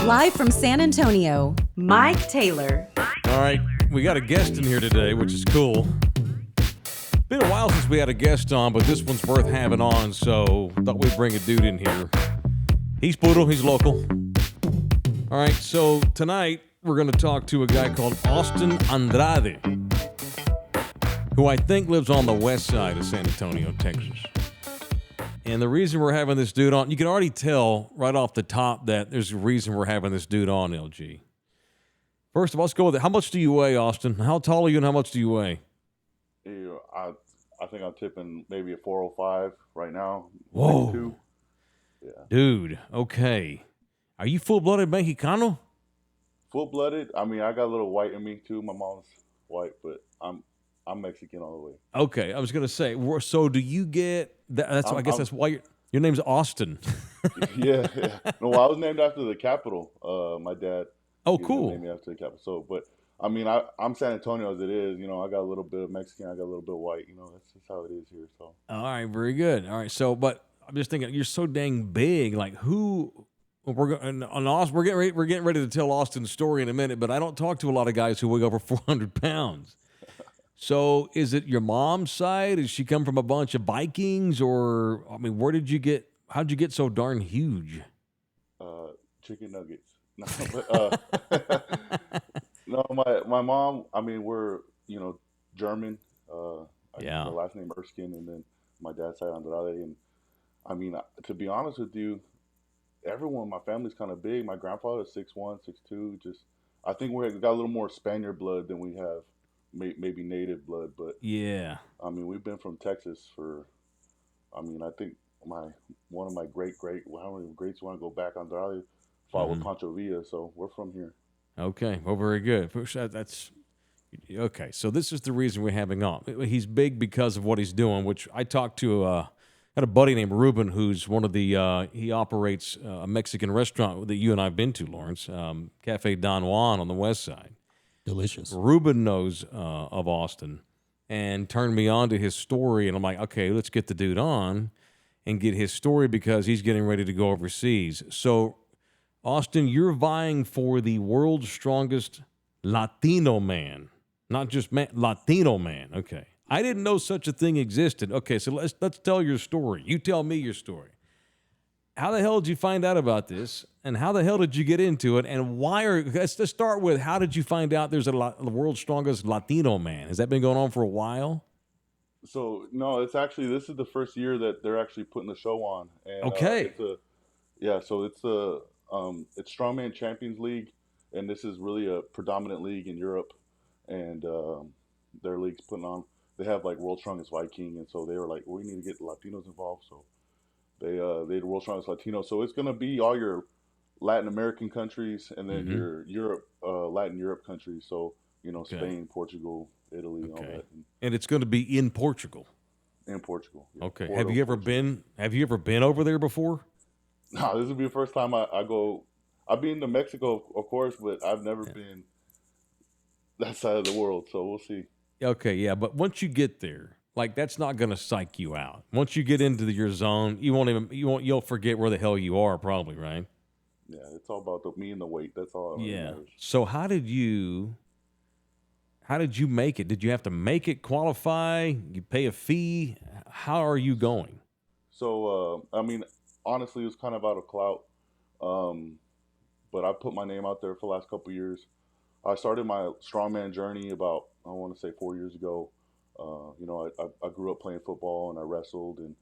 Live from San Antonio, Mike Taylor. All right, we got a guest in here today, which is cool. Been a while since we had a guest on, but this one's worth having on, so thought we'd bring a dude in here. He's Poodle, he's local. All right, so tonight we're going to talk to a guy called Austin Andrade, who I think lives on the west side of San Antonio, Texas. And the reason we're having this dude on, you can already tell right off the top that there's a reason we're having this dude on, LG. First of all, let's go with it. How much do you weigh, Austin? How tall are you and how much do you weigh? I think I'm tipping maybe a 405 right now. Whoa. 92. Yeah. Dude, okay. Are you full-blooded Mexicano? Full-blooded. I mean, I got a little white in me too. My mom's white, but I'm Mexican all the way. Okay, I was going to say, so do you get, I guess that's why your name's Austin. Yeah. No, well, I was named after the capital. My dad. Oh, cool. Named me after the capital. So, but I mean, I'm San Antonio as it is. You know, I got a little bit of Mexican. I got a little bit of white. You know, that's just how it is here. So. All right, very good. All right, so, but I'm just thinking, you're so dang big. Like, we're getting ready to tell Austin's story in a minute, but I don't talk to a lot of guys who weigh over 400 pounds. So is it your mom's side? Does she come from a bunch of Vikings? Or, I mean, how'd you get so darn huge? Chicken nuggets. No, but, no, my mom, I mean, we're, German. Yeah. My last name Erskine, and then my dad's side Andrade. And I mean, to be honest with you, everyone in my family's kind of big. My grandfather's 6'1", 6'2". Just, I think we got a little more Spaniard blood than we have maybe native blood. But yeah, I mean, we've been from Texas I think one of my how many greats want to go back? Andrade fought with Pancho Villa, so we're from here. Okay, well, very good. That's okay. So this is the reason we're having on. He's big because of what he's doing. Which I talked to. Had a buddy named Ruben, who's one of the. He operates a Mexican restaurant that you and I've been to, Lawrence, Cafe Don Juan on the west side. Delicious. Ruben knows of Austin and turned me on to his story, and I'm like, okay, let's get the dude on and get his story because he's getting ready to go overseas. So, Austin, you're vying for the world's strongest Latino man, not just Latino man. Okay, I didn't know such a thing existed. Okay, so let's tell your story. You tell me your story. How the hell did you find out about this, and how the hell did you get into it, and let's start with, how did you find out there's the world's strongest Latino man? Has that been going on for a while? So, no, this is the first year that they're actually putting the show on. And, okay. It's Strongman Champions League, and this is really a predominant league in Europe, and their league's putting on, they have like World's Strongest Viking, and so they were like, we need to get the Latinos involved, so they the World's Strongest Latino. So it's going to be all your Latin American countries, and then your Latin Europe countries, so, Spain, Portugal, Italy, and all that. And it's going to be in Portugal? In Portugal. Yeah. Okay. Have you ever been over there before? No, this will be the first time I go. I've been to Mexico, of course, but I've never been that side of the world. So we'll see. Okay, yeah, but once you get there, like, that's not going to psych you out. Once you get into your zone, you'll forget where the hell you are, probably, right? Yeah, it's all about me and the weight. That's all. That really matters. So how did you make it? Did you have to make it, qualify? You pay a fee? How are you going? So I mean, honestly, it was kind of out of clout, but I put my name out there for the last couple of years. I started my strongman journey about, I want to say, 4 years ago. I grew up playing football, and I wrestled, and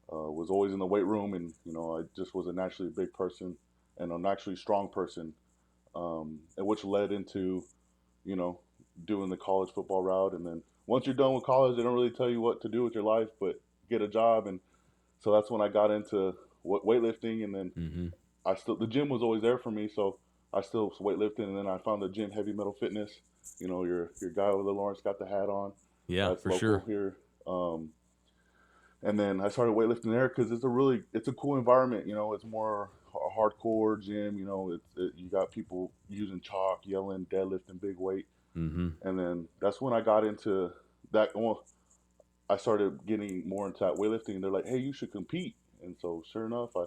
was always in the weight room, and I just was a naturally big person and a naturally strong person, and which led into doing the college football route. And then once you're done with college, they don't really tell you what to do with your life, but get a job. And so that's when I got into weightlifting, and then the gym was always there for me, so I still was weightlifting, and then I found the gym, Heavy Metal Fitness. Your guy over there, Lawrence, got the hat on. Yeah, for sure. Here, and then I started weightlifting there because it's a cool environment. It's more a hardcore gym. You got people using chalk, yelling, deadlifting big weight, and then that's when I got into that. Well, I started getting more into that weightlifting. They're like, "Hey, you should compete," and so sure enough, I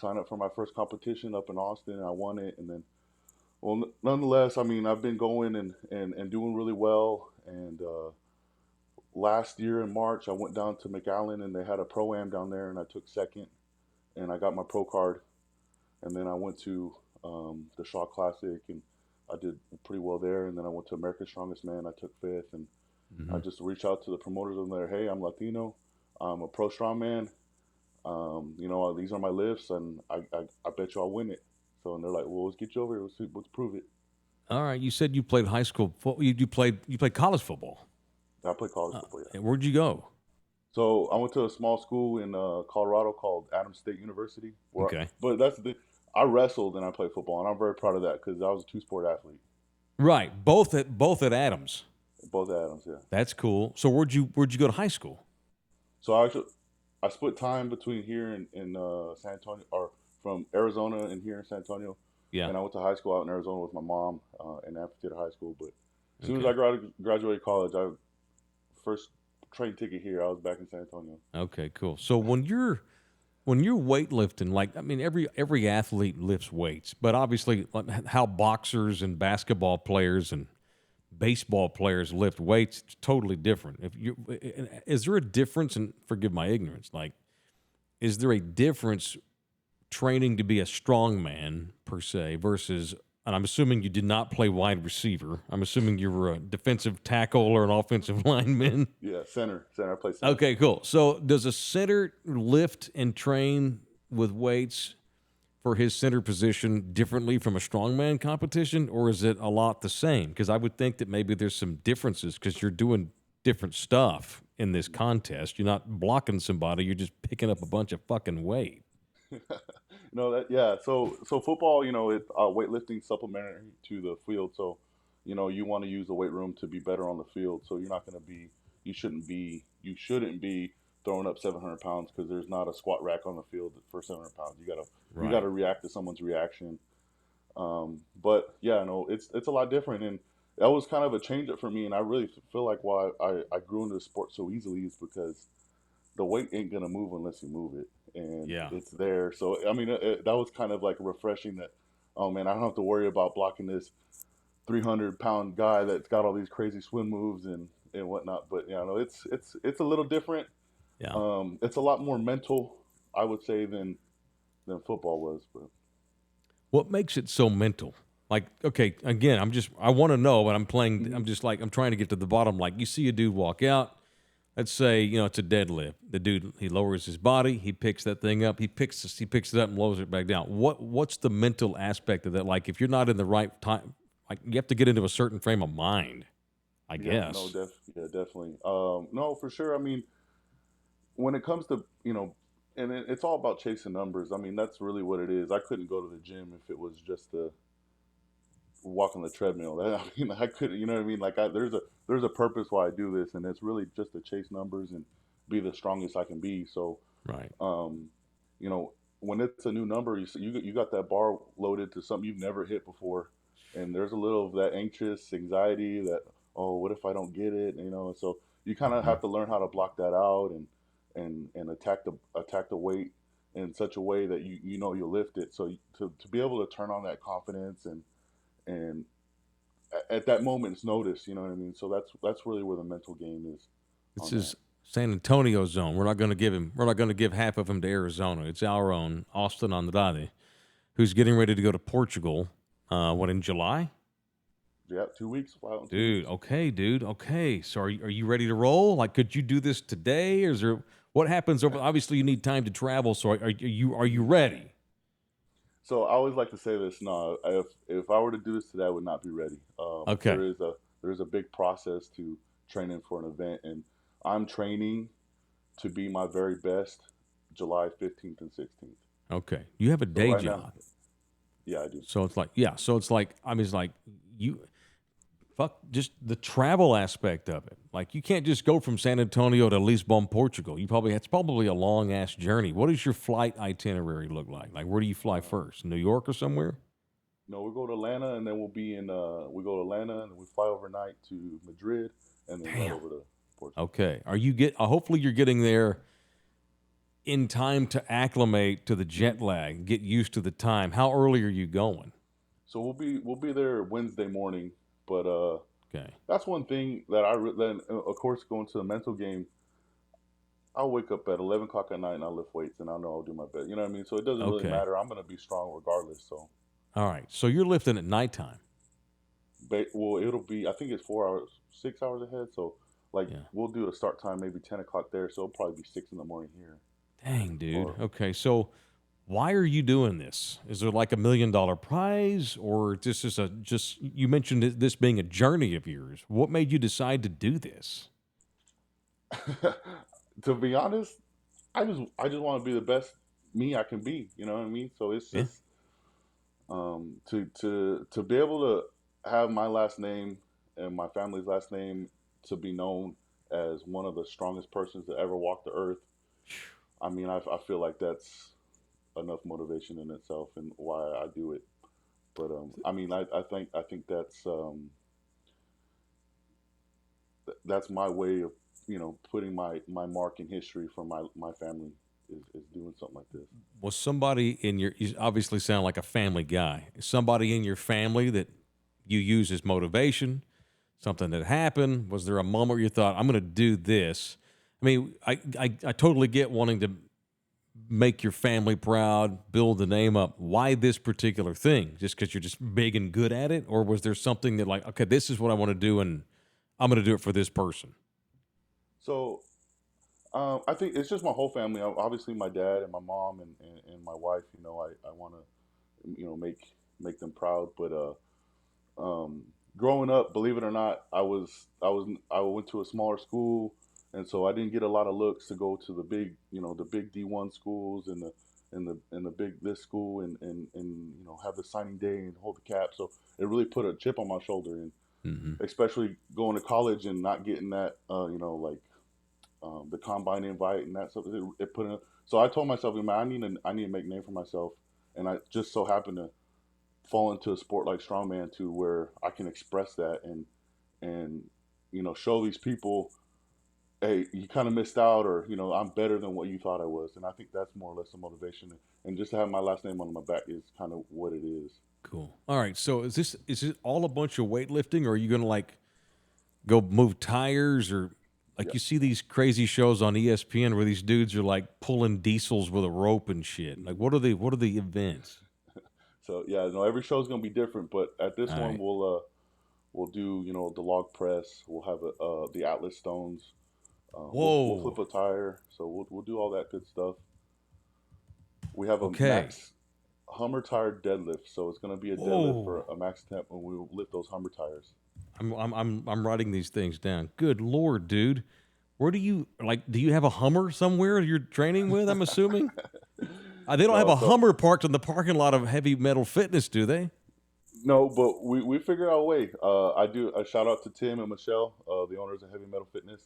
sign up for my first competition up in Austin, and I won it. And then, well, nonetheless, I mean, I've been going and doing really well. And last year in March, I went down to McAllen, and they had a pro-am down there, and I took second, and I got my pro card. And then I went to the Shaw Classic, and I did pretty well there. And then I went to America's Strongest Man. I took fifth, and I just reached out to the promoters and there, hey, I'm Latino, I'm a pro strongman. You know, these are my lifts, and I bet you I'll win it. So, and they're like, well, let's get you over here. Let's prove it. All right. You said you played high school. You played college football. I play college football. Yeah. Where'd you go? So I went to a small school in Colorado called Adams State University. Okay. But that's I wrestled and I played football, and I'm very proud of that because I was a two-sport athlete. Right. Both at Adams. Both Adams, yeah. That's cool. So where'd you go to high school? So I split time between here and San Antonio, or from Arizona and here in San Antonio. Yeah. And I went to high school out in Arizona with my mom in Amphitheater High School. But as soon as I graduated college, first train ticket here, I was back in San Antonio. Okay, cool. So when you're weightlifting, like, I mean, every athlete lifts weights, but obviously like how boxers and basketball players and baseball players lift weights, it's totally different. Is there a difference? And forgive my ignorance. Like, is there a difference training to be a strongman per se versus? And I'm assuming you did not play wide receiver. I'm assuming you were a defensive tackle or an offensive lineman. Yeah, center. I play center. Okay, cool. So does a center lift and train with weights for his center position differently from a strongman competition, or is it a lot the same? Because I would think that maybe there's some differences because you're doing different stuff in this contest. You're not blocking somebody. You're just picking up a bunch of fucking weight. So football, you know, it's weightlifting supplementary to the field. So, you know, you want to use the weight room to be better on the field. So you shouldn't be throwing up 700 pounds because there's not a squat rack on the field for 700 pounds. You gotta react to someone's reaction. But yeah, no, it's a lot different, and that was kind of a change up for me. And I really feel like why I grew into the sport so easily is because the weight ain't gonna move unless you move it, and it's there. So I mean, that was kind of like refreshing. That, oh man, I don't have to worry about blocking this 300-pound guy that's got all these crazy swim moves and whatnot. But yeah, no, it's a little different. Yeah. It's a lot more mental, I would say, than football was. But What makes it so mental? Like, okay, again, I want to know, but I'm trying to get to the bottom. Like, you see a dude walk out. Let's say, you know, it's a deadlift. The dude, he lowers his body, he picks that thing up, he picks it up and lowers it back down. What's the mental aspect of that? Like, if you're not in the right time, like, you have to get into a certain frame of mind, I guess. No, definitely. No, for sure. I mean, when it comes to, you know, and it's all about chasing numbers. I mean, that's really what it is. I couldn't go to the gym if it was just to walk on the treadmill. I couldn't, you know what I mean? Like, there's a purpose why I do this, and it's really just to chase numbers and be the strongest I can be. So, right. You know, when it's a new number, you got that bar loaded to something you've never hit before, and there's a little of that anxiety that, oh, what if I don't get it? You know, so you kind of have to learn how to block that out and attack the weight in such a way that you know you'll lift it. So to be able to turn on that confidence and at that moment's notice, you know what I mean? So that's really where the mental game is. This is San Antonio zone. We're not going to give half of him to Arizona. It's our own Austin Andrade, who's getting ready to go to Portugal. In July? Yeah, 2 weeks. Dude, okay, dude. Okay. So are you ready to roll? Like, could you do this today? Or is there what happens over? Obviously, you need time to travel. So are you ready? So I always like to say this. No, if I were to do this today, I would not be ready. Okay. There is a big process to training for an event, and I'm training to be my very best July 15th and 16th. Okay. You have a day job. Now, yeah, I do. So it's like, I mean, it's like just the travel aspect of it. Like, you can't just go from San Antonio to Lisbon, Portugal. It's probably a long ass journey. What does your flight itinerary look like? Like, where do you fly first? New York or somewhere? No, we go to Atlanta, and then we go to Atlanta, and we fly overnight to Madrid, and then right over to Portugal. Okay. Hopefully you're getting there in time to acclimate to the jet lag, get used to the time? How early are you going? So we'll be there Wednesday morning, but Okay. that's one thing that then of course going to the mental game. I'll wake up at 11 o'clock at night and I'll lift weights and I know I'll do my best. You know what I mean? So it doesn't really Okay. matter. I'm gonna be strong regardless. So, All right. So you're lifting at nighttime. well, it'll be. I think it's 4 hours, 6 hours ahead. So, like, Yeah. we'll do a start time maybe 10 o'clock there. So it'll probably be 6 in the morning here. Dang, dude. Or Okay. So why are you doing this? Is there like $1 million prize, or this is a just you mentioned this being a journey of yours? What made you decide to do this? to be honest, I just want to be the best me I can be. You know what I mean? So it's Yeah. just to be able to have my last name and my family's last name to be known as one of the strongest persons to ever walk the earth. I mean, I feel like that's enough motivation in itself and why I do it. But I mean, I think that's my way of putting my mark in history for my family is doing something like this. Was somebody in your, you obviously sound like a family guy, somebody in your family that you use as motivation, something that happened? Was there a moment where you thought, I'm going to do this? I mean, I totally get wanting to make your family proud, build the name up. Why this particular thing? Just because you're just big and good at it? Or was there something that, like, okay, this is what I want to do and I'm going to do it for this person? So I think it's just my whole family. Obviously, my dad and my mom and my wife. I want to make them proud. But growing up, believe it or not, I went to a smaller school, and so I didn't get a lot of looks to go to the big D1 schools and the big this school and have the signing day and hold the cap. So it really put a chip on my shoulder, and Mm-hmm. especially going to college and not getting that like the combine invite and that stuff. It put in. So I told myself, man, I need to make a name for myself, and I just so happened to fall into a sport like strongman to where I can express that and show these people, hey, you kind of missed out, or I'm better than what you thought I was, and I think that's more or less the motivation. And just to have my last name on my back is kind of what it is. Cool. All right. So is it all a bunch of weightlifting, or are you going to like go move tires, or like Yeah. you see these crazy shows on ESPN where these dudes are like pulling diesels with a rope and shit? Like what are the events? So yeah, no, every show's gonna be different, but at this All one right. we'll do the log press. We'll have the Atlas stones. We'll flip Whoa. a tire, so we'll do all that good stuff. We have a Okay. max Hummer tire deadlift, so it's going to be a deadlift for Whoa. a max temp when we lift those Hummer tires. I'm writing these things down. Good Lord, dude. Where do you like? Do you have a Hummer somewhere you're training with? I'm assuming. They don't have No, a so Hummer parked in the parking lot of Heavy Metal Fitness, do they? no, but we figured out a way. I do a shout out to Tim and Michelle, the owners of Heavy Metal Fitness.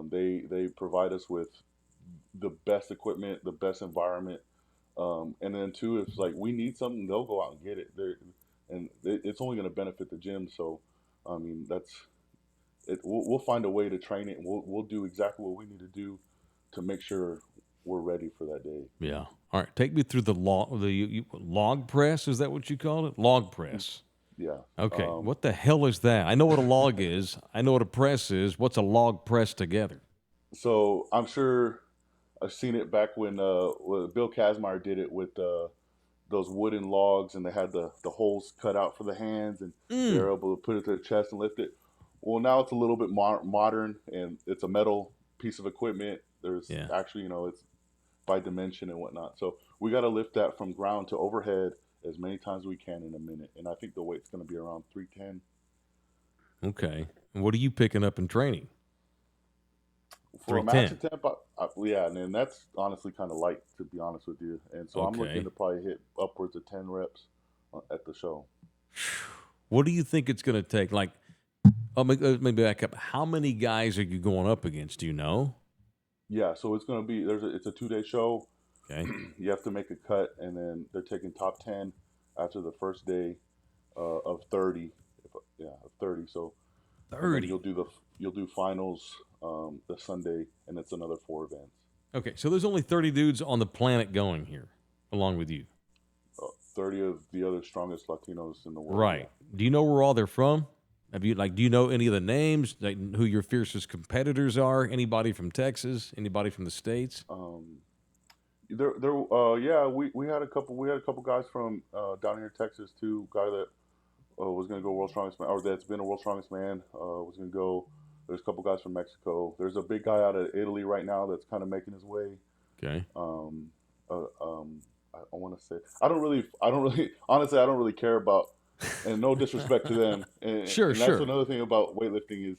They provide us with the best equipment, the best environment, and then too, if like we need something, they'll go out and get it. It's only going to benefit the gym. So, I mean, that's it. We'll find a way to train it, and we'll do exactly what we need to do to make sure we're ready for that day. Yeah. All right. Take me through the log press. Is that what you call it? Log press. Yeah. Okay. Um, What the hell is that? I know what a log is. I know what a press is. What's a log press together? so I'm sure I've seen it back when Bill Kazmaier did it with those wooden logs, and they had the holes cut out for the hands, and they Mm. were able to put it to their chest and lift it. Well, now it's a little bit modern, and it's a metal piece of equipment. There's Yeah. actually, it's by dimension and whatnot. So we got to lift that from ground to overhead as many times as we can in a minute. And I think the weight's going to be around 310. Okay. And what are you picking up in training? For a max 310. attempt, yeah, and then that's honestly kind of light, to be honest with you. And so I'm looking Okay. to probably hit upwards of 10 reps at the show. What do you think it's going to take? Like, let me back up. How many guys are you going up against? Do you know? Yeah, so it's going to be it's a 2 day show. Okay. You have to make a cut, and then they're taking top 10 after the first day of 30. Yeah, of 30. So, and then 30. you'll do finals the Sunday, and it's another 4 events. Okay, so there's only 30 dudes on the planet going here, along with you. 30 of the other strongest Latinos in the world. Right. Do you know where all they're from? Have you do you know any of the names? Like who your fiercest competitors are? Anybody from Texas? Anybody from the States? Yeah, we had a couple guys from down here in Texas too. Guy that was going to go World's Strongest Man, or that's been a World's Strongest Man, was going to go. There's a couple guys from Mexico. There's a big guy out of Italy right now that's kind of making his way. Okay. I want to say honestly, I don't really care about, and no disrespect to them. And Sure. that's another thing about weightlifting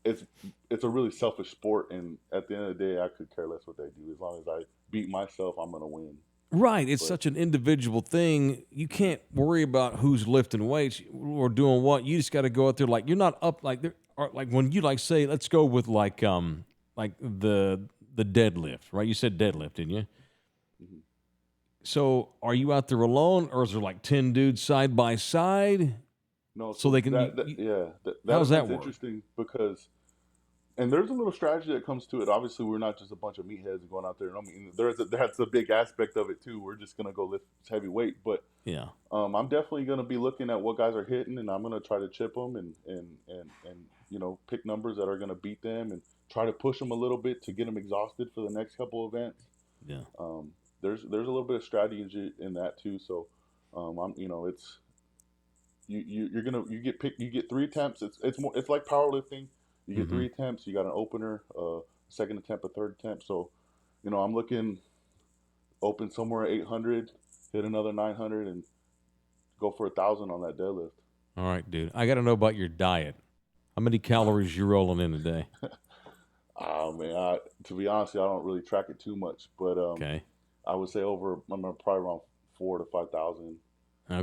is it's a really selfish sport, and at the end of the day, I could care less what they do. As long as I beat myself, I'm gonna win. Right. It's such an individual thing. You can't worry about who's lifting weights or doing what. You just got to go out there. Like you're not up like there. Or like when you say, let's go with like the deadlift, right? You said deadlift, didn't you? Mm-hmm. So are you out there alone, or is there like 10 dudes side by side? No, so they can. How's that work? Interesting because, and there's a little strategy that comes to it. Obviously, we're not just a bunch of meatheads going out there. I mean, that's a big aspect of it too. We're just gonna go lift heavy weight, but yeah, I'm definitely gonna be looking at what guys are hitting, and I'm gonna try to chip them and pick numbers that are gonna beat them and try to push them a little bit to get them exhausted for the next couple events. Yeah. There's a little bit of strategy in that too. So, it's you get 3 attempts. It's like powerlifting. You get 3 attempts. You got an opener, second attempt, a third attempt. So, I'm looking open somewhere at 800, hit another 900, and go for 1,000 on that deadlift. All right, dude. I got to know about your diet. How many calories you rolling in a day? Oh man, to be honest, I don't really track it too much, but okay. I would say probably around 4,000 to 5,000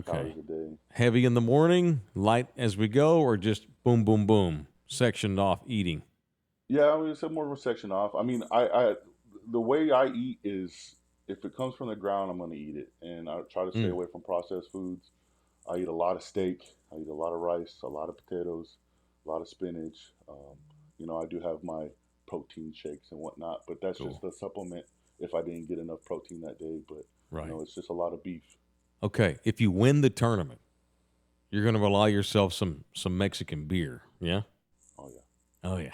calories a day. Heavy in the morning, light as we go, or just boom, boom, boom, sectioned off eating? Yeah, I mean, it's more of a section off. I mean, I the way I eat is if it comes from the ground, I'm going to eat it, and I try to stay away from processed foods. I eat a lot of steak. I eat a lot of rice, a lot of potatoes, a lot of spinach. I do have my protein shakes and whatnot, but that's just a supplement if I didn't get enough protein that day. But it's just a lot of beef. Okay, if you win the tournament, you're going to allow yourself some Mexican beer, yeah? Oh yeah.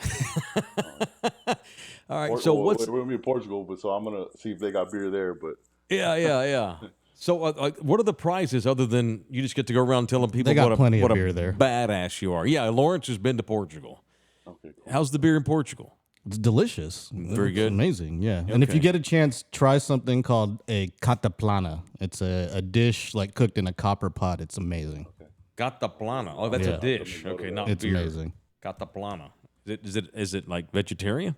All right. So we're going to be in Portugal, but so I'm going to see if they got beer there. But yeah. So what are the prizes other than you just get to go around telling people what a beer there. Badass you are? Yeah, Lawrence has been to Portugal. Okay. Cool. How's the beer in Portugal? It's delicious. Very good. Amazing, yeah. Okay. And if you get a chance, try something called a cataplana. It's a dish like cooked in a copper pot. It's amazing. Okay. Cataplana. Oh, that's a dish. Okay, not it's beer. It's amazing. Cataplana. Is it like vegetarian?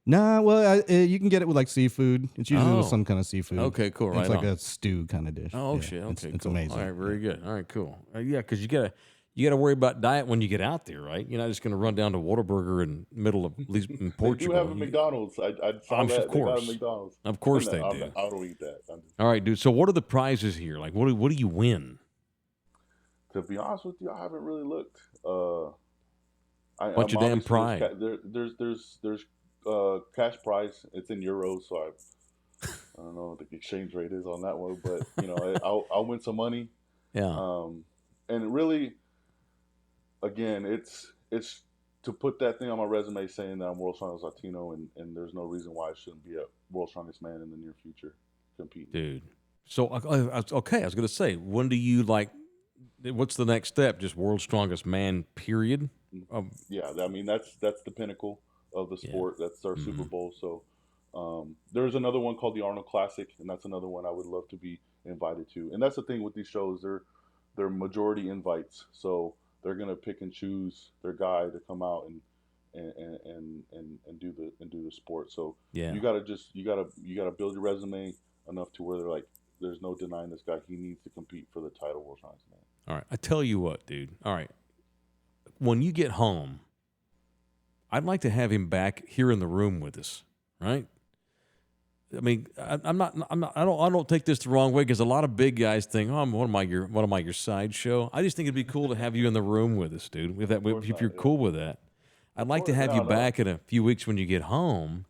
Nah, well, you can get it with like seafood. It's usually with some kind of seafood. Okay, cool. Right, it's like a stew kind of dish. Oh shit. Okay, it's cool. amazing. All right, very good. All right, cool. Yeah, because you gotta worry about diet when you get out there, right? You're not just gonna run down to Whataburger in middle of in Portugal. They do have a McDonald's. I saw that. Of course. They got a McDonald's. Of course they do. I don't eat that. All right, dude. So what are the prizes here? Like, what do you win? To be honest with you, I haven't really looked. What's your damn prize? There's cash prize. It's in euros, so I don't know what the exchange rate is on that one, but I'll win some money. Yeah. And really, again, it's to put that thing on my resume saying that I'm World's Strongest Latino, and there's no reason why I shouldn't be a World's Strongest Man in the near future competing. Dude. So okay, I was gonna say, when do you what's the next step? Just World's Strongest Man, period? Yeah, I mean that's the pinnacle of the sport. Yeah. That's our Super Bowl. So there's another one called the Arnold Classic, and that's another one I would love to be invited to. And that's the thing with these shows; they're majority invites, so they're gonna pick and choose their guy to come out and do the sport. So you gotta build your resume enough to where they're like, there's no denying this guy. He needs to compete for the title World's Strongest Man. All right, I tell you what, dude. All right. When you get home, I'd like to have him back here in the room with us, right? I mean, I don't take this the wrong way because a lot of big guys think, oh, what am I your sideshow? I just think it'd be cool to have you in the room with us, dude. If you're cool with that, I'd like to have you back in a few weeks when you get home,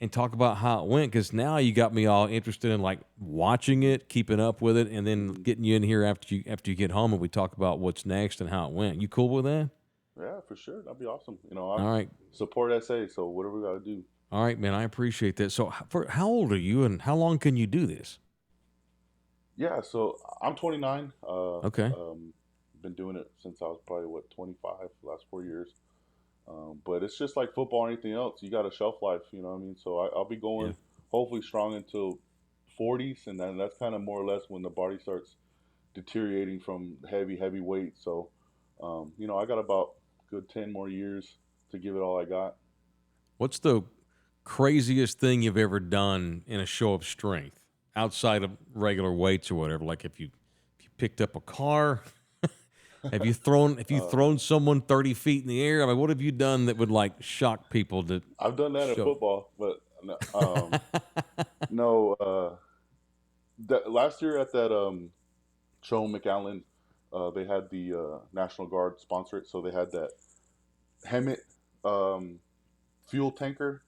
and talk about how it went, because now you got me all interested in like watching it, keeping up with it, and then getting you in here after you get home and we talk about what's next and how it went. You cool with that? Yeah, for sure. That'd be awesome. I All right. support SA, so whatever we got to do. All right, man. I appreciate that. So, for how old are you, and how long can you do this? Yeah, so I'm 29. Okay. Been doing it since I was probably 25, last 4 years. But it's just like football or anything else. You got a shelf life, you know what I mean? So I'll be going hopefully strong until 40s, and then that's kind of more or less when the body starts deteriorating from heavy weight. So, I got about good 10 more years to give it all I got. What's the craziest thing you've ever done in a show of strength outside of regular weights or whatever? Like if you picked up a car, have you thrown someone 30 feet in the air? I mean, what have you done that would like shock people? I've done that in football, but no. Last year at that show, McAllen, they had the National Guard sponsor it, so they had that Hemet fuel tanker.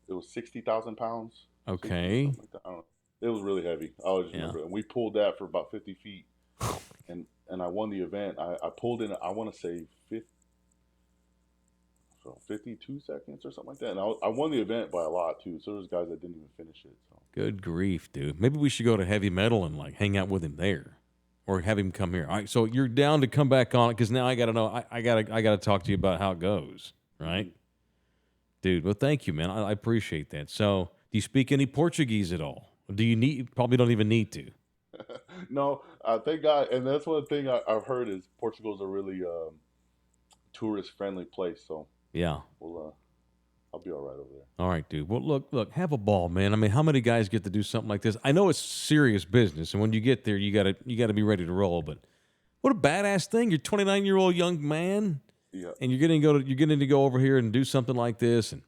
It was 60,000 pounds. Okay. Like that. I don't know. It was really heavy. I always remember it. And we pulled that for about 50 feet. and I won the event. I pulled in, I want to say 52 seconds or something like that. And I won the event by a lot too. So there's guys that didn't even finish it. So. Good grief, dude. Maybe we should go to Heavy Metal and like hang out with him there, or have him come here. All right. So you're down to come back on it, because now I got to know. I gotta talk to you about how it goes, right? Dude, well, thank you, man. I appreciate that. So, do you speak any Portuguese at all? Do you need? Probably don't even need to. No, thank God. And that's one thing I've heard is Portugal's a really tourist-friendly place. So yeah, I'll be all right over there. All right, dude. Well, look, have a ball, man. I mean, how many guys get to do something like this? I know it's serious business, and when you get there, you gotta be ready to roll. But what a badass thing! You're a 29-year-old young man. Yeah. And you're getting to go over here and do something like this and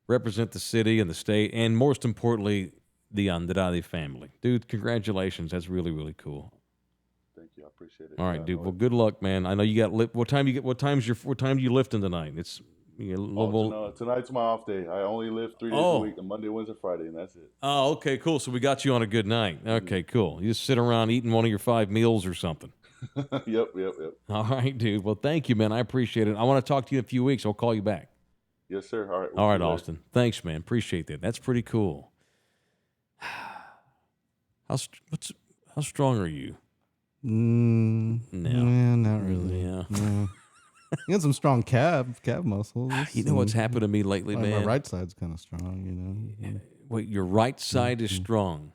represent the city and the state, and most importantly, the Andrade family. Dude, congratulations. That's really, really cool. Thank you. I appreciate it. All right, dude. Well, good luck, man. I know you got what time do you lifting tonight? It's tonight's my off day. I only lift 3 days a week, a Monday, Wednesday, Friday, and that's it. Oh, okay, cool. So we got you on a good night. Okay, cool. You just sit around eating one of your 5 meals or something. Yep. All right, dude. Well, thank you, man. I appreciate it. I want to talk to you in a few weeks. I'll call you back. Yes, sir. All right. All right, Austin. Thanks, man. Appreciate that. That's pretty cool. How strong are you? No, not really. Yeah. No. You got some strong calf muscles. You know what's happened to me lately, man? My right side's kind of strong, Wait, your right side is strong.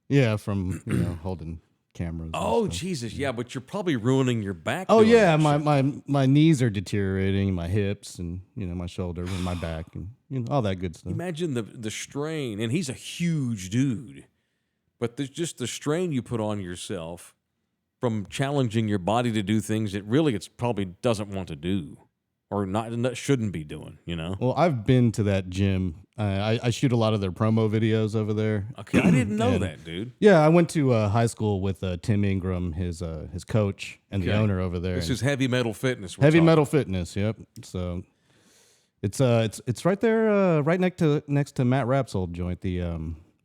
Yeah, from holding cameras. Oh, Jesus, yeah, but you're probably ruining your back. Oh yeah, my knees are deteriorating, my hips, and my shoulder and my back, and all that good stuff. Imagine the strain, and he's a huge dude, but there's just the strain you put on yourself from challenging your body to do things that really it's probably doesn't want to do, or not shouldn't be doing. Well, I've been to that gym. I shoot a lot of their promo videos over there. Okay, I didn't know that, dude. Yeah, I went to high school with Tim Ingram, his coach, and the owner over there. This is Heavy Metal Fitness. Heavy Metal Fitness. Yep. So it's right there, right next to Matt Rapp's old joint,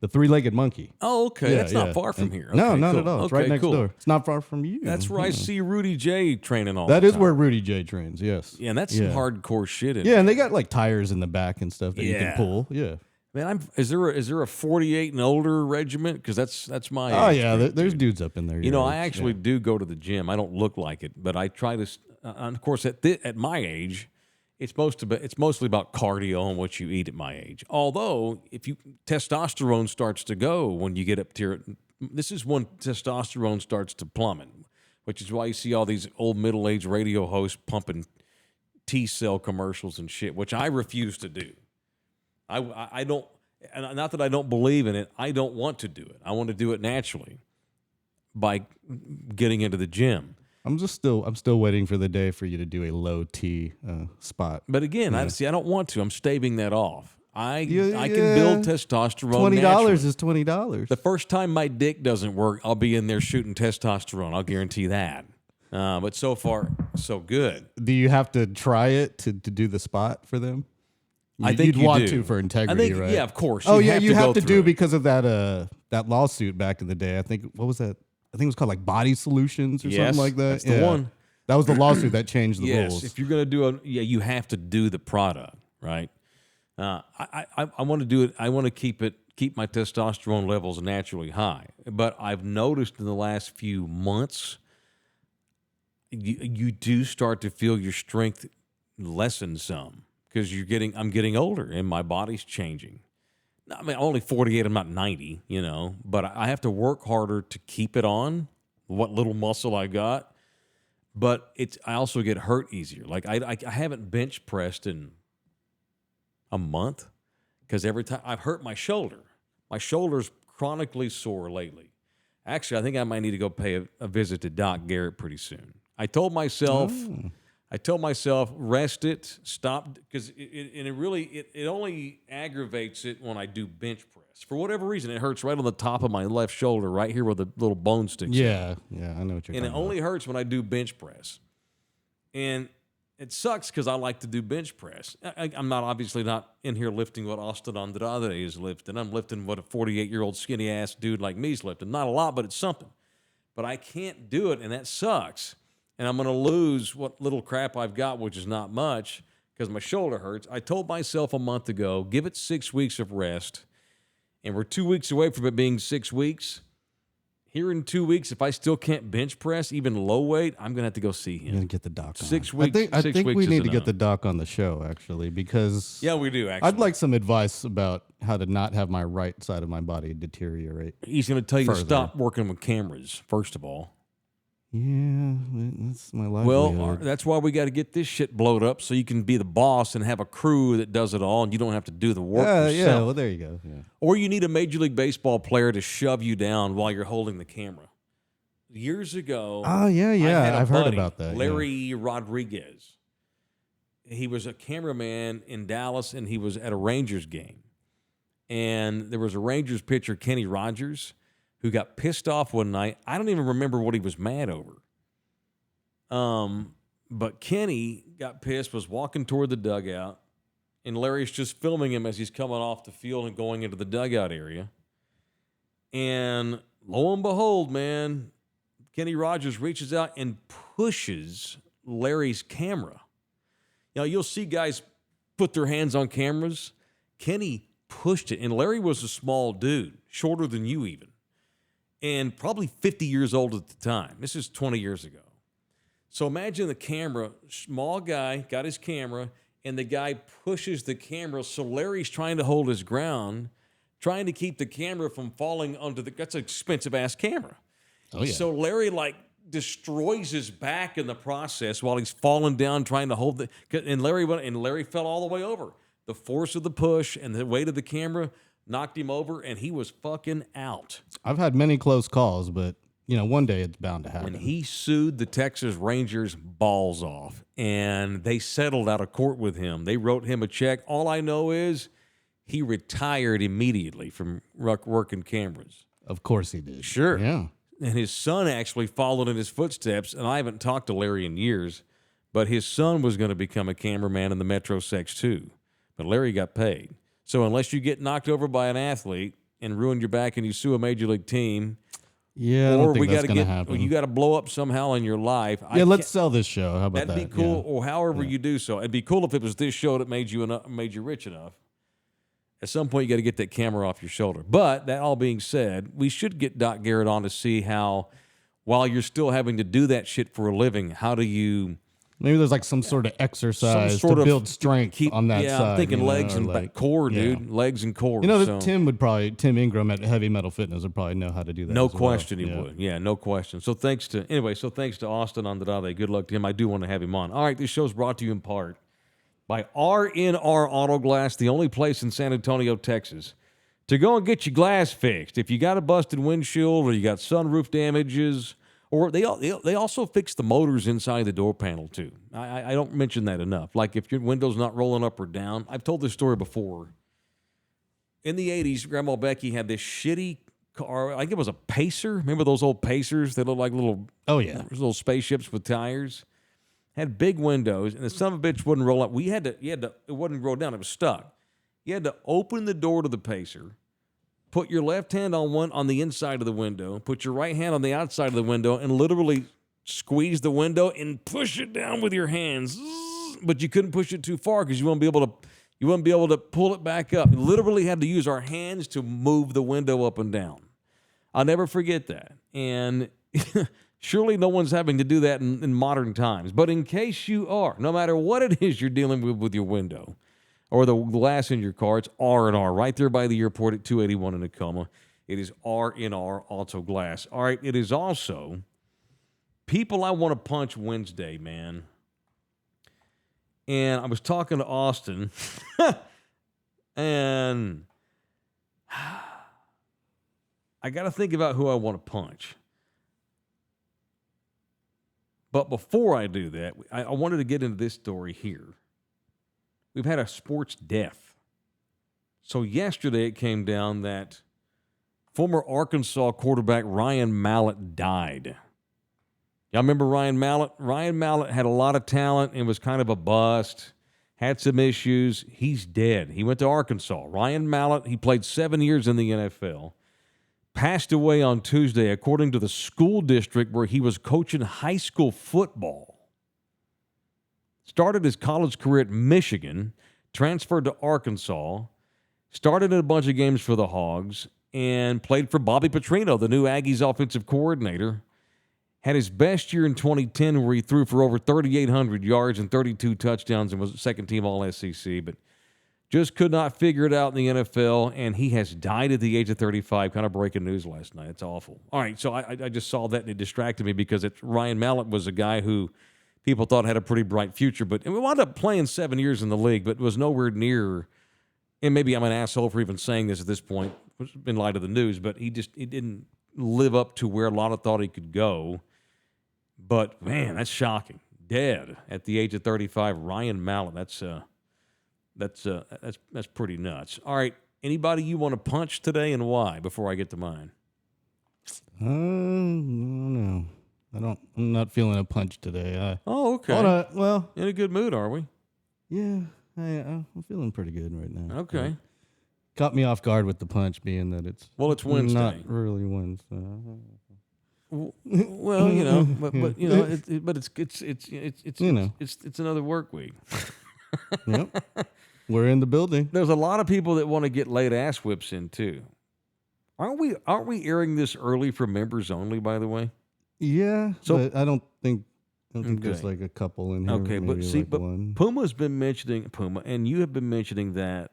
the three-legged monkey. Oh, okay. That's not far from here. Okay, no, not cool. at all. It's right next door. It's not far from you. That's where I see Rudy J training all That the is time. where Rudy J trains, yes. Yeah, and that's some hardcore shit. Yeah, and they got like tires in the back and stuff that you can pull. Yeah. Man, is there a 48 and older regiment? Because that's my age. Oh yeah, there's dudes up in there. I actually do go to the gym. I don't look like it, but I try to. And of course, at my age, it's mostly about cardio and what you eat at my age. Although, if testosterone starts to go when you get up to this is when testosterone starts to plummet, which is why you see all these old middle-aged radio hosts pumping T-cell commercials and shit, which I refuse to do. I don't, and not that I don't believe in it. I don't want to do it. I want to do it naturally by getting into the gym. I'm still waiting for the day for you to do a low T spot. But again, I don't want to. I'm staving that off. I can build testosterone. $20 is $20. The first time my dick doesn't work, I'll be in there shooting testosterone. I'll guarantee that. But so far, so good. Do you have to try it to do the spot for them? I think you'd you want do. to for integrity, right? Yeah, of course. Oh You'd yeah, you have go to through do it. because of that lawsuit back in the day. I think what was that? I think it was called like Body Solutions or something Yes, like that. that's the one. That was the lawsuit that changed the Yes, rules. if you're going to do you have to do the product, right? I want to do it. I want to keep my testosterone levels naturally high. But I've noticed in the last few months, you do start to feel your strength lessen some because I'm getting older and my body's changing. I mean, I'm only 48. I'm not 90, but I have to work harder to keep it on what little muscle I got. But I also get hurt easier. Like I haven't bench pressed in a month because every time I've hurt my shoulder. My shoulder's chronically sore lately. Actually, I think I might need to go pay a visit to Doc Garrett pretty soon. I told myself, rest it, stop, because it only aggravates it when I do bench press. For whatever reason, it hurts right on the top of my left shoulder, right here where the little bone sticks. Yeah, I know what you're And talking it about. only hurts when I do bench press. And it sucks because I like to do bench press. I'm obviously not in here lifting what Austin Andrade is lifting. I'm lifting what a 48-year-old skinny-ass dude like me's lifting. Not a lot, but it's something. But I can't do it, and that sucks. And I'm going to lose what little crap I've got, which is not much, because my shoulder hurts. I told myself a month ago, give it 6 weeks of rest. And we're 2 weeks away from it being 6 weeks. Here in 2 weeks, if I still can't bench press, even low weight, I'm going to have to go see him. You're gonna get the doc. 6 on. weeks. I 6 think weeks we is need to get enough. the doc on the show actually because Yeah, we do, actually. I'd like some advice about how to not have my right side of my body deteriorate. He's going to tell you further. to stop working with cameras, first of all. Yeah, that's my Well, livelihood. that's why we got to get this shit blowed up so you can be the boss and have a crew that does it all and you don't have to do the work yourself. Yeah, well, there you go. Yeah. Or you need a Major League Baseball player to shove you down while you're holding the camera. Years ago, Oh, yeah. I had a I've heard buddy, about that. yeah. Larry Rodriguez. He was a cameraman in Dallas, and he was at a Rangers game. And there was a Rangers pitcher, Kenny Rogers, who got pissed off one night. I don't even remember what he was mad over. But Kenny got pissed, was walking toward the dugout, and Larry's just filming him as he's coming off the field and going into the dugout area. And lo and behold, man, Kenny Rogers reaches out and pushes Larry's camera. Now, you'll see guys put their hands on cameras. Kenny pushed it, and Larry was a small dude, shorter than you even, and probably 50 years old at the time. This is 20 years ago. So imagine the camera, small guy, got his camera, and the guy pushes the camera, so Larry's trying to hold his ground, trying to keep the camera from falling onto that's an expensive-ass camera. Oh, yeah. So Larry, destroys his back in the process while he's falling down trying to hold and Larry fell all the way over. The force of the push and the weight of the camera knocked him over, and he was fucking out. I've had many close calls, but one day it's bound to happen. And he sued the Texas Rangers balls off, and they settled out of court with him. They wrote him a check. All I know is he retired immediately from working cameras. Of course he did. Sure. Yeah. And his son actually followed in his footsteps, and I haven't talked to Larry in years, but his son was going to become a cameraman in the Metro Sex too. But Larry got paid. So unless you get knocked over by an athlete and ruin your back and you sue a major league team, Yeah, I or don't think we that's got to gonna get, happen. you got to blow up somehow in your life. Yeah, let's sell this show. How about that? That'd be cool, Yeah. or however you do so. It'd be cool if it was this show that made you rich enough. At some point, you got to get that camera off your shoulder. But that all being said, we should get Doc Garrett on to see how, while you're still having to do that shit for a living, how do you Maybe there's some sort of exercise sort to of build strength on that yeah, side. I'm thinking legs or and core, yeah. dude. Legs and core. That Tim Ingram at Heavy Metal Fitness would probably know how to do that. No as well. question he would. Yeah, no question. So thanks to Austin Andrade. Good luck to him. I do want to have him on. All right, this show's brought to you in part by R&R Auto Glass, the only place in San Antonio, Texas, to go and get your glass fixed. If you got a busted windshield or you got sunroof damages, or they also fix the motors inside the door panel too. I don't mention that enough. Like if your window's not rolling up or down. I've told this story before. In the 80s, Grandma Becky had this shitty car. I think it was a Pacer. Remember those old Pacers? They look like little Oh, yeah. little spaceships with tires. Had big windows, and the son of a bitch wouldn't roll up. It wouldn't roll down. It was stuck. You had to open the door to the Pacer, put your left hand on the inside of the window, put your right hand on the outside of the window, and literally squeeze the window and push it down with your hands. But you couldn't push it too far because you wouldn't be able to pull it back up. You literally had to use our hands to move the window up and down. I'll never forget that. And surely no one's having to do that in modern times. But in case you are, no matter what it is you're dealing with your window or the glass in your car, it's R&R right there by the airport at 281 in Tacoma. It is R&R Auto Glass. All right, it is also People I Want to Punch Wednesday, man. And I was talking to Austin, and I got to think about who I want to punch. But before I do that, I wanted to get into this story here. We've had a sports death. So yesterday it came down that former Arkansas quarterback Ryan Mallett died. Y'all remember Ryan Mallett? Ryan Mallett had a lot of talent and was kind of a bust, had some issues. He's dead. He went to Arkansas. Ryan Mallett, he played 7 years in the NFL, passed away on Tuesday, according to the school district where he was coaching high school football. Started his college career at Michigan, transferred to Arkansas, started in a bunch of games for the Hogs, and played for Bobby Petrino, the new Aggies offensive coordinator. Had his best year in 2010 where he threw for over 3,800 yards and 32 touchdowns and was second-team All-SEC, but just could not figure it out in the NFL, and he has died at the age of 35. Kind of breaking news last night. It's awful. All right, so I just saw that, and it distracted me because Ryan Mallett was a guy who people thought had a pretty bright future, but we wound up playing 7 years in the league, but was nowhere near, and maybe I'm an asshole for even saying this at this point in light of the news, but he didn't live up to where a lot of thought he could go. But man, that's shocking. Dead at the age of 35, Ryan Mallett. That's pretty nuts. All right, anybody you want to punch today and why? Before I get to mine. No, I'm not feeling a punch today. Okay. Well, in a good mood, are we? Yeah, I'm feeling pretty good right now. Okay. Caught me off guard with the punch, being that it's Wednesday. Not really Wednesday. Well, you know, but you know, it's another work week. Yep. We're in the building. There's a lot of people that want to get late ass whips in too. Aren't we airing this early for members only, by the way? Yeah. So but I don't think there's like a couple in here. Okay, but see, like but one. Puma's been mentioning and you have been mentioning that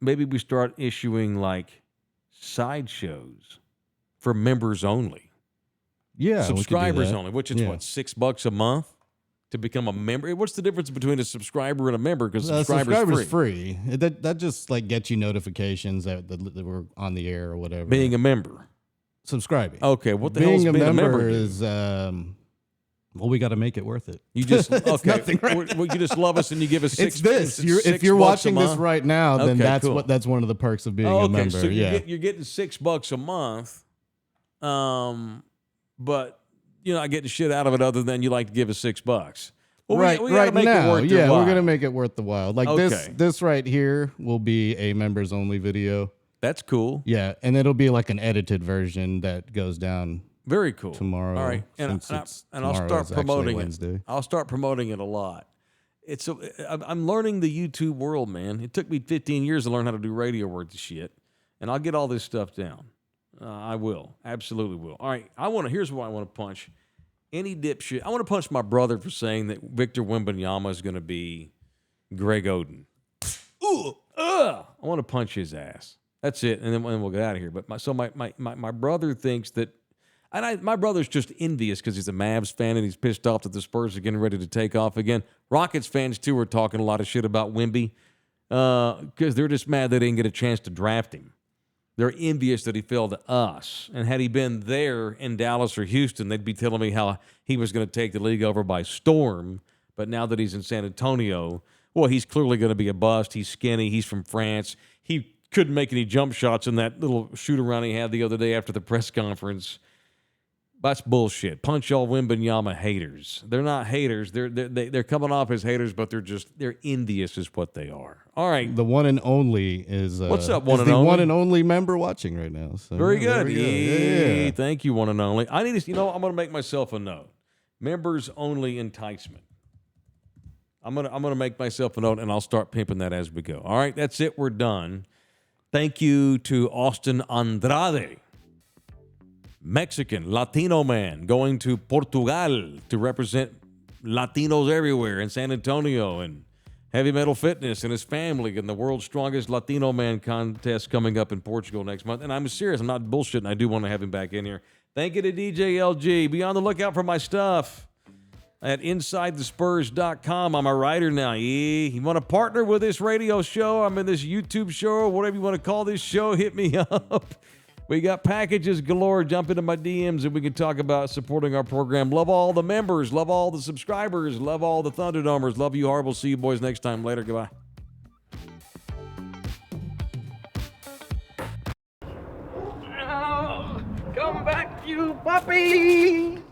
maybe we start issuing like sideshows for members only. Yeah, subscribers only, which is what, $6 a month to become a member? What's the difference between a subscriber and a member? Because subscriber's free. That just like gets you notifications that we're on the air or whatever. Being a member, subscribing. Okay, what the hell is being a member? Is well, we got to make it worth it. You just nothing right you just love us and you give us it's this. If you're watching this right now, then that's cool. That's one of the perks of being a member. So you're getting $6 a month. But you're not getting shit out of it other than you like to give us $6. Well, right make now, it worth your while. We're gonna make it worth the while. Like this right here will be a members only video. That's cool. Yeah, and it'll be like an edited version that goes down. Very cool. Tomorrow. All right, and I'll start promoting it. I'll start promoting it a lot. I'm learning the YouTube world, man. It took me 15 years to learn how to do radio work to shit, and I'll get all this stuff down. I will. Absolutely will. All right. Here's what I want to punch. Any dipshit. I want to punch my brother for saying that Victor Wembanyama is going to be Greg Oden. I want to punch his ass. That's it. And then we'll get out of here. But my brother thinks that, my brother's just envious because he's a Mavs fan and he's pissed off that the Spurs are getting ready to take off again. Rockets fans, too, are talking a lot of shit about Wemby because they're just mad they didn't get a chance to draft him. They're envious that he fell to us. And had he been there in Dallas or Houston, they'd be telling me how he was going to take the league over by storm. But now that he's in San Antonio, well, he's clearly going to be a bust. He's skinny. He's from France. He couldn't make any jump shots in that little shoot-around he had the other day after the press conference. That's bullshit. Punch all Wembanyama haters. They're not haters. They're coming off as haters, but they're envious is what they are. All right. The one and only is What's up, is one and the only? one and only member watching right now. So, Very there good. we go. Yeah. Yeah. Thank you, one and only. I need to, I'm going to make myself a note. Members only enticement. I'm gonna make myself a note, and I'll start pimping that as we go. All right, that's it. We're done. Thank you to Austin Andrade, Mexican Latino man going to Portugal to represent Latinos everywhere in San Antonio and Heavy Metal Fitness and his family and the world's strongest Latino man contest coming up in Portugal next month. And I'm serious. I'm not bullshitting. I do want to have him back in here. Thank you to DJ LG. Be on the lookout for my stuff at InsideTheSpurs.com. I'm a writer now. Yeah. You want to partner with this radio show? I'm in this YouTube show, whatever you want to call this show, hit me up. We got packages galore. Jump into my DMs and we can talk about supporting our program. Love all the members. Love all the subscribers. Love all the Thunderdomers. Love you, Horrible. See you boys next time. Later. Goodbye. Come back, you puppy!